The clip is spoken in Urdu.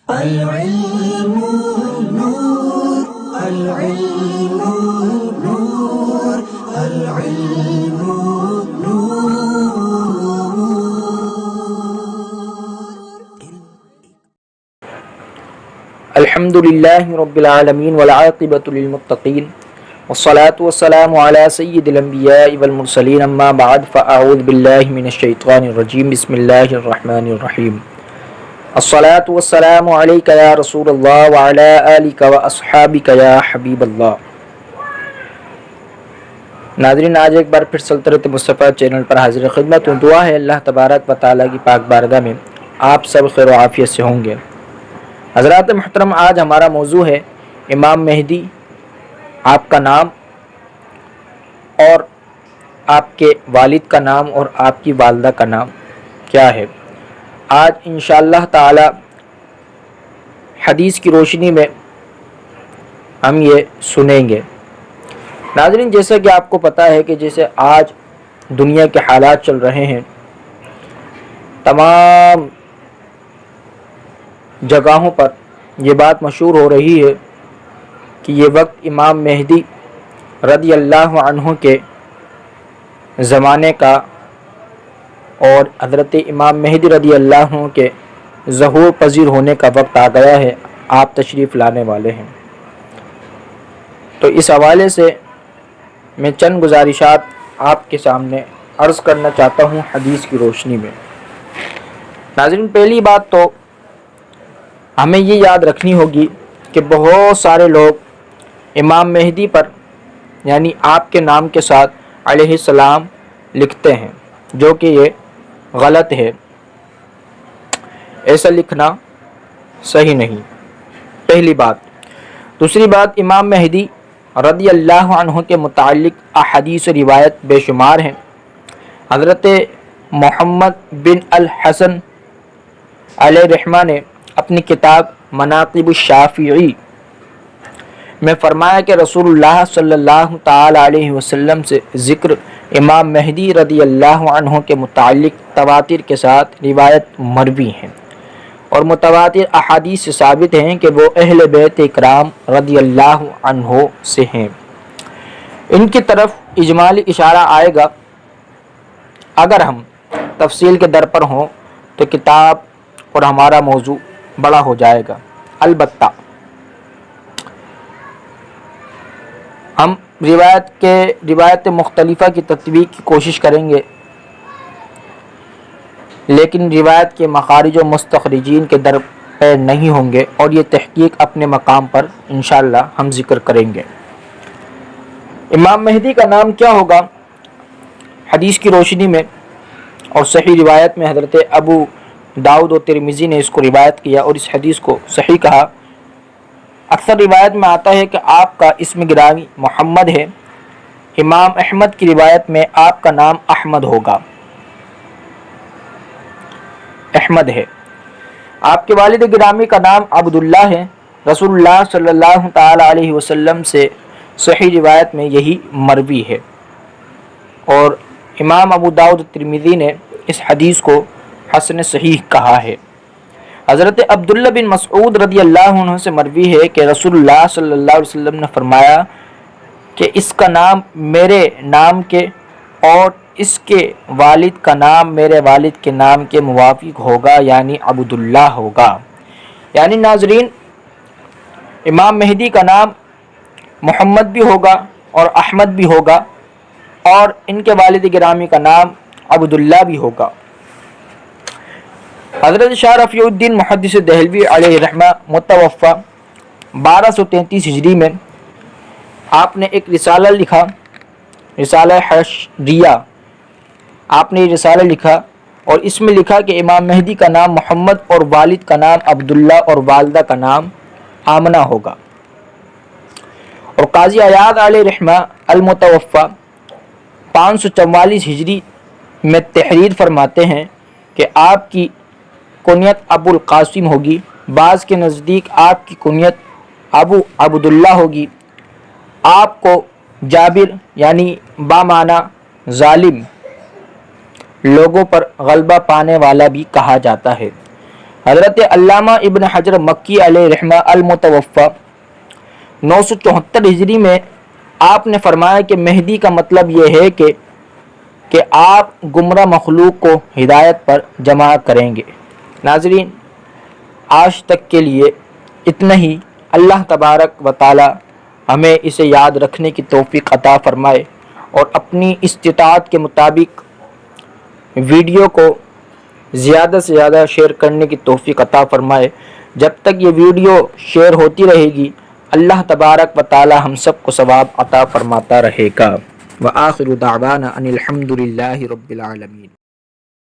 العلم نور العلم نور العلم نور. الحمد للہ رب العالمین والعاقبۃ للمتقین والصلاة والسلام علی سید الانبیاء والمرسلین اما بعد فاعوذ باللہ من الشیطان الرجیم بسم اللہ الرحمن الرحیم. الصلاة والسلام علیک یا رسول اللہ وعلی آلک واصحابک یا حبیب اللہ. ناظرین، آج ایک بار پھر سلطنت مصطفیٰ چینل پر حاضر خدمت ہوں. دعا ہے اللہ تبارک و تعالیٰ کی پاک بارگاہ میں آپ سب خیر و عافیت سے ہوں گے. حضرات محترم، آج ہمارا موضوع ہے امام مہدی، آپ کا نام اور آپ کے والد کا نام اور آپ کی والدہ کا نام کیا ہے. آج انشاءاللہ تعالی حدیث کی روشنی میں ہم یہ سنیں گے. ناظرین، جیسا کہ آپ کو پتہ ہے کہ جیسے آج دنیا کے حالات چل رہے ہیں، تمام جگہوں پر یہ بات مشہور ہو رہی ہے کہ یہ وقت امام مہدی رضی اللہ عنہ کے زمانے کا اور حضرت امام مہدی رضی اللہ عنہ کے ظہور پذیر ہونے کا وقت آ گیا ہے. آپ تشریف لانے والے ہیں. تو اس حوالے سے میں چند گزارشات آپ کے سامنے عرض کرنا چاہتا ہوں حدیث کی روشنی میں. ناظرین، پہلی بات تو ہمیں یہ یاد رکھنی ہوگی کہ بہت سارے لوگ امام مہدی پر یعنی آپ کے نام کے ساتھ علیہ السلام لکھتے ہیں، جو کہ یہ غلط ہے. ایسا لکھنا صحیح نہیں، پہلی بات. دوسری بات، امام مہدی رضی اللہ عنہ کے متعلق احادیث روایت بے شمار ہیں. حضرت محمد بن الحسن علیہ رحمہ نے اپنی کتاب مناقب الشافعی میں فرمایا کہ رسول اللہ صلی اللہ تعالی علیہ وسلم سے ذکر امام مہدی رضی اللہ عنہ کے متعلق تواتر کے ساتھ روایت مروی ہیں، اور متواتر احادیث سے ثابت ہیں کہ وہ اہل بیت اکرام رضی اللہ عنہ سے ہیں. ان کی طرف اجمالی اشارہ آئے گا. اگر ہم تفصیل کے در پر ہوں تو کتاب اور ہمارا موضوع بڑا ہو جائے گا. البتہ ہم روایت مختلفہ کی تطبیق کی کوشش کریں گے، لیکن روایت کے مخارج و مستخرجین کے در پہ نہیں ہوں گے، اور یہ تحقیق اپنے مقام پر انشاءاللہ ہم ذکر کریں گے. امام مہدی کا نام کیا ہوگا؟ حدیث کی روشنی میں اور صحیح روایت میں حضرت ابو داؤد و ترمذی نے اس کو روایت کیا اور اس حدیث کو صحیح کہا. اکثر روایت میں آتا ہے کہ آپ کا اسم گرامی محمد ہے. امام احمد کی روایت میں آپ کا نام احمد ہوگا، احمد ہے. آپ کے والد گرامی کا نام عبداللہ ہے. رسول اللہ صلی اللہ تعالی علیہ وسلم سے صحیح روایت میں یہی مروی ہے، اور امام ابو داؤد ترمذی نے اس حدیث کو حسن صحیح کہا ہے. حضرت عبداللہ بن مسعود رضی اللہ عنہ سے مروی ہے کہ رسول اللہ صلی اللہ علیہ وسلم نے فرمایا کہ اس کا نام میرے نام کے اور اس کے والد کا نام میرے والد کے نام کے موافق ہوگا، یعنی عبداللہ ہوگا. یعنی ناظرین، امام مہدی کا نام محمد بھی ہوگا اور احمد بھی ہوگا، اور ان کے والد گرامی کا نام عبداللہ بھی ہوگا. حضرت شاہ رفیع الدین محدث دہلوی علیہ رحمہ متوفی 1233 ہجری میں آپ نے ایک رسالہ لکھا، رسالہ حشریہ. آپ نے یہ رسالہ لکھا اور اس میں لکھا کہ امام مہدی کا نام محمد اور والد کا نام عبداللہ اور والدہ کا نام آمنہ ہوگا. اور قاضی عیاض علیہ رحمہ المتوفی 544 ہجری میں تحریر فرماتے ہیں کہ آپ کی کنیت ابو القاسم ہوگی. بعض کے نزدیک آپ کی کنیت ابو عبداللہ ہوگی. آپ کو جابر یعنی بامعنی ظالم لوگوں پر غلبہ پانے والا بھی کہا جاتا ہے. حضرت علامہ ابن حجر مکی علیہ رحمہ المتوفہ 974 ہجری میں آپ نے فرمایا کہ مہدی کا مطلب یہ ہے کہ آپ گمراہ مخلوق کو ہدایت پر جمع کریں گے۔ ناظرین، آج تک کے لیے اتنا ہی۔ اللہ تبارک و تعالی ہمیں اسے یاد رکھنے کی توفیق عطا فرمائے اور اپنی استطاعت کے مطابق ویڈیو کو زیادہ سے زیادہ شیئر کرنے کی توفیق عطا فرمائے۔ جب تک یہ ویڈیو شیئر ہوتی رہے گی اللہ تبارک و تعالی ہم سب کو ثواب عطا فرماتا رہے گا۔ وآخر دعوانا ان الحمد للہ رب العالمین۔